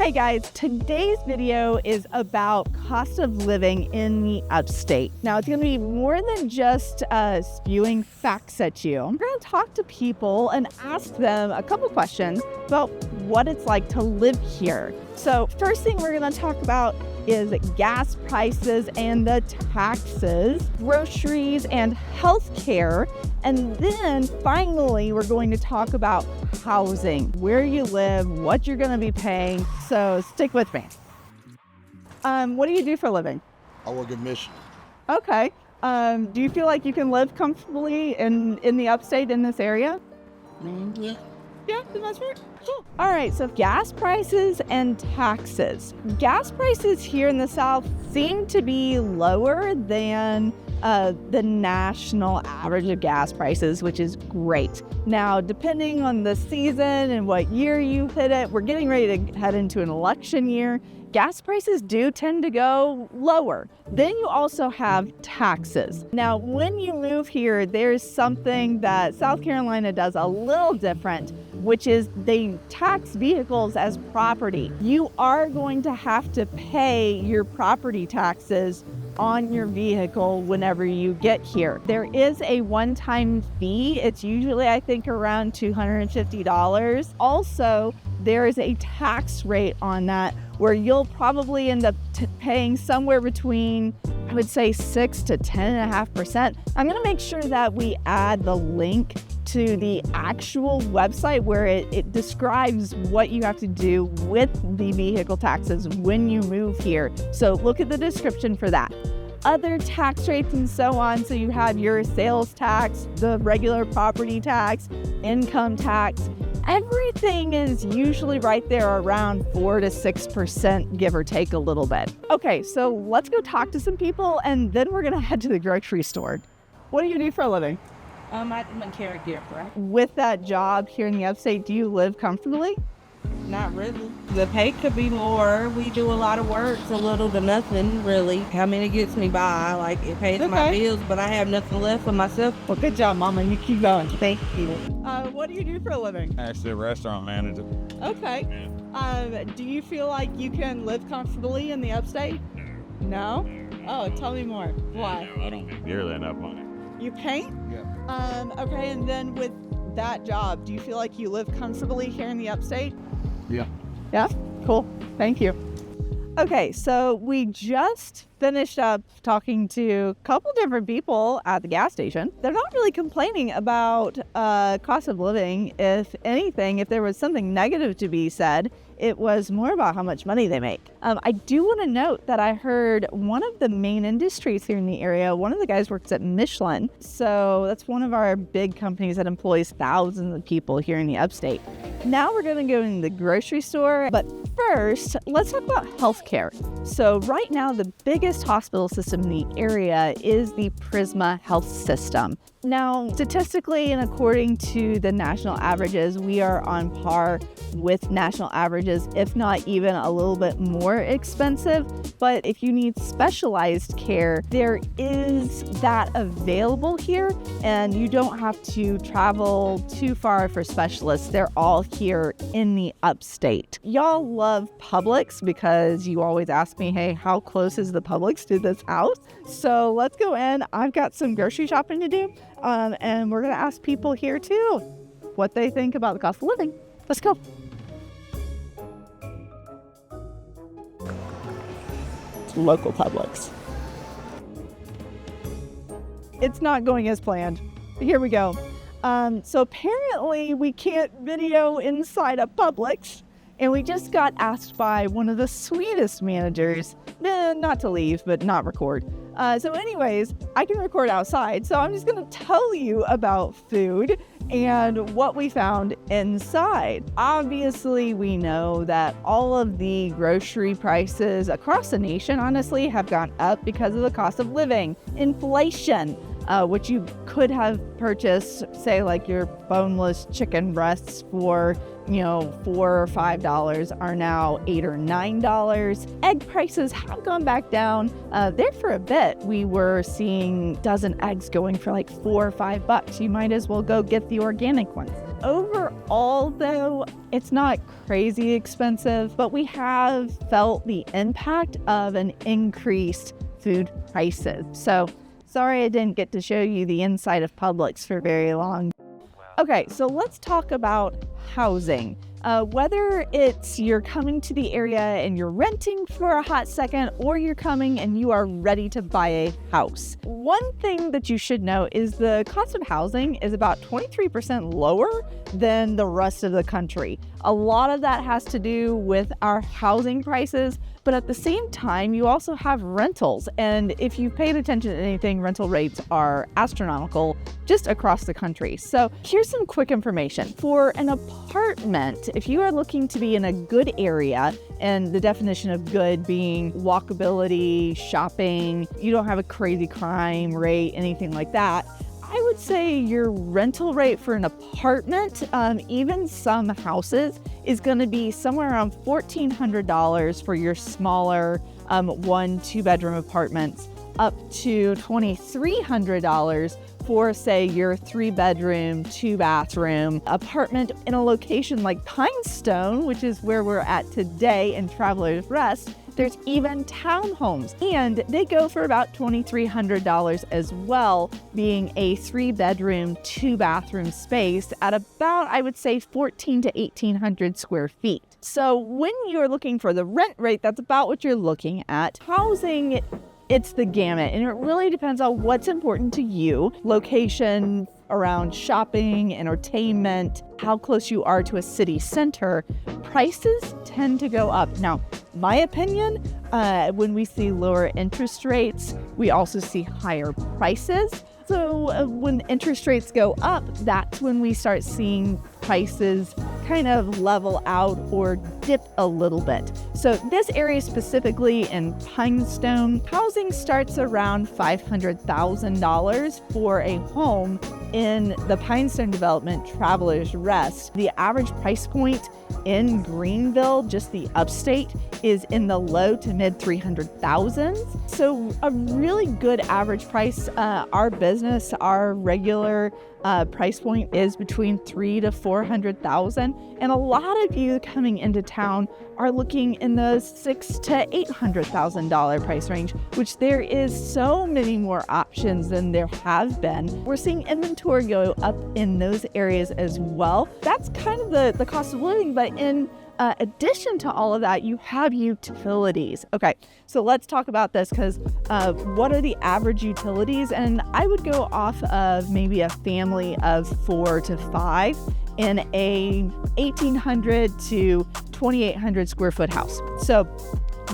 Hey guys, today's video is about cost of living in the upstate. Now it's going to be more than just spewing facts at you. I'm going to talk to people and ask them a couple questions about what it's like to live here. So first thing we're going to talk about is gas prices and the taxes, groceries and healthcare, and then finally we're going to talk about housing, where you live, what you're going to be paying. So stick with me. What do you do for a living? I work at Mission. Okay. Do you feel like you can live comfortably in the upstate in this area? Yeah. Yeah, for the most part. Cool. All right, so gas prices and taxes. Gas prices here in the South seem to be lower than the national average of gas prices, which is great. Now, depending on the season and what year you hit it, we're getting ready to head into an election year. Gas prices do tend to go lower. Then you also have taxes. Now, when you move here, there's something that South Carolina does a little different, which is they tax vehicles as property. You are going to have to pay your property taxes on your vehicle whenever you get here. There is a one-time fee. It's usually, I think, around $250. Also, there is a tax rate on that where you'll probably end up paying somewhere between, I would say, 6 to 10.5%. I'm going to make sure that we add the link to the actual website where it describes what you have to do with the vehicle taxes when you move here. So look at the description for that. Other tax rates and so on. So you have your sales tax, the regular property tax, income tax. Everything is usually right there around 4 to 6%, give or take a little bit. Okay, so let's go talk to some people and then we're gonna head to the grocery store. What do you do for a living? I'm a caregiver. With that job here in the upstate, do you live comfortably? Not really. The pay could be more. We do a lot of work, so little to nothing, really. I mean, it gets me by. Like, it pays my bills, but I have nothing left for myself. Well, good job, Mama. You keep going. Thank you. What do you do for a living? Actually, a restaurant manager. Okay. Do you feel like you can live comfortably in the upstate? No? Oh, tell me more. Why? No, I don't make nearly enough money. You paint? Yeah. Okay, and then with that job, do you feel like you live comfortably here in the upstate? Yeah. Yeah? Cool. Thank you. Okay, so we just finished up talking to a couple different people at the gas station. They're not really complaining about cost of living. If anything, if there was something negative to be said, it was more about how much money they make. I do want to note that I heard one of the main industries here in the area, one of the guys works at Michelin. So that's one of our big companies that employs thousands of people here in the upstate. Now we're going to go in the grocery store, but first, let's talk about healthcare. So right now, the biggest hospital system in the area is the Prisma Health System. Now, statistically and according to the national averages, we are on par with national averages, if not even a little bit more expensive. But if you need specialized care, there is that available here, and you don't have to travel too far for specialists. They're all here in the upstate. Y'all love Publix because you always ask me, hey, how close is the Publix to this house? So let's go in. I've got some grocery shopping to do, and we're going to ask people here too what they think about the cost of living. Let's go. Local Publix. It's not going as planned. Here we go. So apparently we can't video inside a Publix, and we just got asked by one of the sweetest managers, not to leave, but not record. So anyways, I can record outside, so I'm just gonna tell you about food and what we found inside. Obviously, we know that all of the grocery prices across the nation, honestly, have gone up because of the cost of living, inflation, which you could have purchased, say, like your boneless chicken breasts for, $4 or $5 are now $8 or $9. Egg prices have gone back down. There for a bit, we were seeing dozen eggs going for like $4 or $5. You might as well go get the organic ones. Overall, though, it's not crazy expensive, but we have felt the impact of an increased food prices. So sorry I didn't get to show you the inside of Publix for very long. Okay, so let's talk about housing. Whether it's you're coming to the area and you're renting for a hot second, or you're coming and you are ready to buy a house. One thing that you should know is the cost of housing is about 23% lower than the rest of the country. A lot of that has to do with our housing prices, but at the same time, you also have rentals. And if you've paid attention to anything, rental rates are astronomical just across the country. So here's some quick information. For an apartment, if you are looking to be in a good area, and the definition of good being walkability, shopping, you don't have a crazy crime rate, anything like that, I would say your rental rate for an apartment, even some houses, is going to be somewhere around $1,400 for your smaller 1-2 bedroom apartments, up to $2,300 for, say, your 3-bedroom, 2-bathroom apartment in a location like Pinestone, which is where we're at today in Travelers Rest. There's even townhomes, and they go for about $2,300 as well, being a 3-bedroom, 2-bathroom space at about, I would say, 1,400 to 1,800 square feet. So when you're looking for the rent rate, that's about what you're looking at. Housing, it's the gamut, and it really depends on what's important to you. Location around shopping, entertainment, how close you are to a city center. Prices tend to go up. Now, my opinion, when we see lower interest rates, we also see higher prices. So when interest rates go up, that's when we start seeing prices kind of level out or dip a little bit. So this area specifically in Pinestone, housing starts around $500,000 for a home in the Pinestone development, Travelers Rest. The average price point in Greenville, just the upstate, is in the low to mid 300,000s. So a really good average price. Our business, our regular price point is between $300,000 to $400,000, and a lot of you coming into town are looking in the $600,000 to $800,000 price range, which there is so many more options than there have been. We're seeing inventory go up in those areas as well. That's kind of the cost of living, but in addition to all of that, you have utilities. Okay, so let's talk about this, because what are the average utilities? And I would go off of maybe a family of 4 to 5 in a 1,800 to 2,800 square foot house. So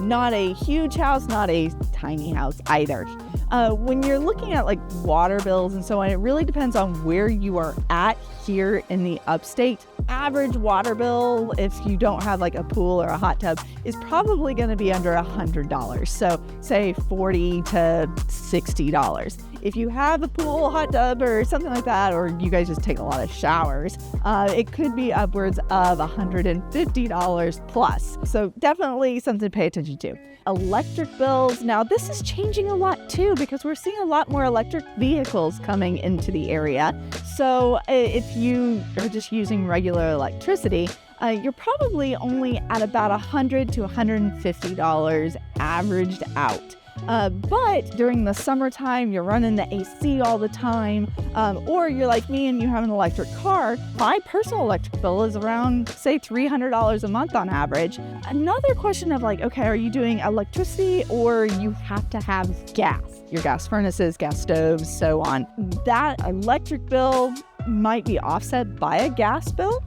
not a huge house, not a tiny house either. When you're looking at like water bills and so on, it really depends on where you are at here in the upstate. Average water bill, if you don't have like a pool or a hot tub, is probably going to be under $100. So say $40 to $60. If you have a pool, hot tub, or something like that, or you guys just take a lot of showers, it could be upwards of $150 plus. So definitely something to pay attention to. Electric bills. Now this is changing a lot too, because we're seeing a lot more electric vehicles coming into the area. So if you are just using regular electricity, you're probably only at about $100 to $150 averaged out. But during the summertime, you're running the AC all the time, or you're like me and you have an electric car. My personal electric bill is around, say, $300 a month on average. Another question of like, okay, are you doing electricity or you have to have gas? Your gas furnaces, gas stoves, so on. That electric bill might be offset by a gas bill.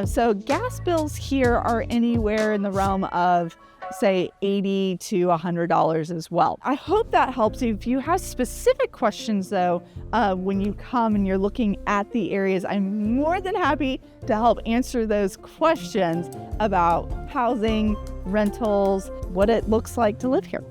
So gas bills here are anywhere in the realm of, say, $80 to $100 as well. I hope that helps you. If you have specific questions though, when you come and you're looking at the areas, I'm more than happy to help answer those questions about housing, rentals, what it looks like to live here.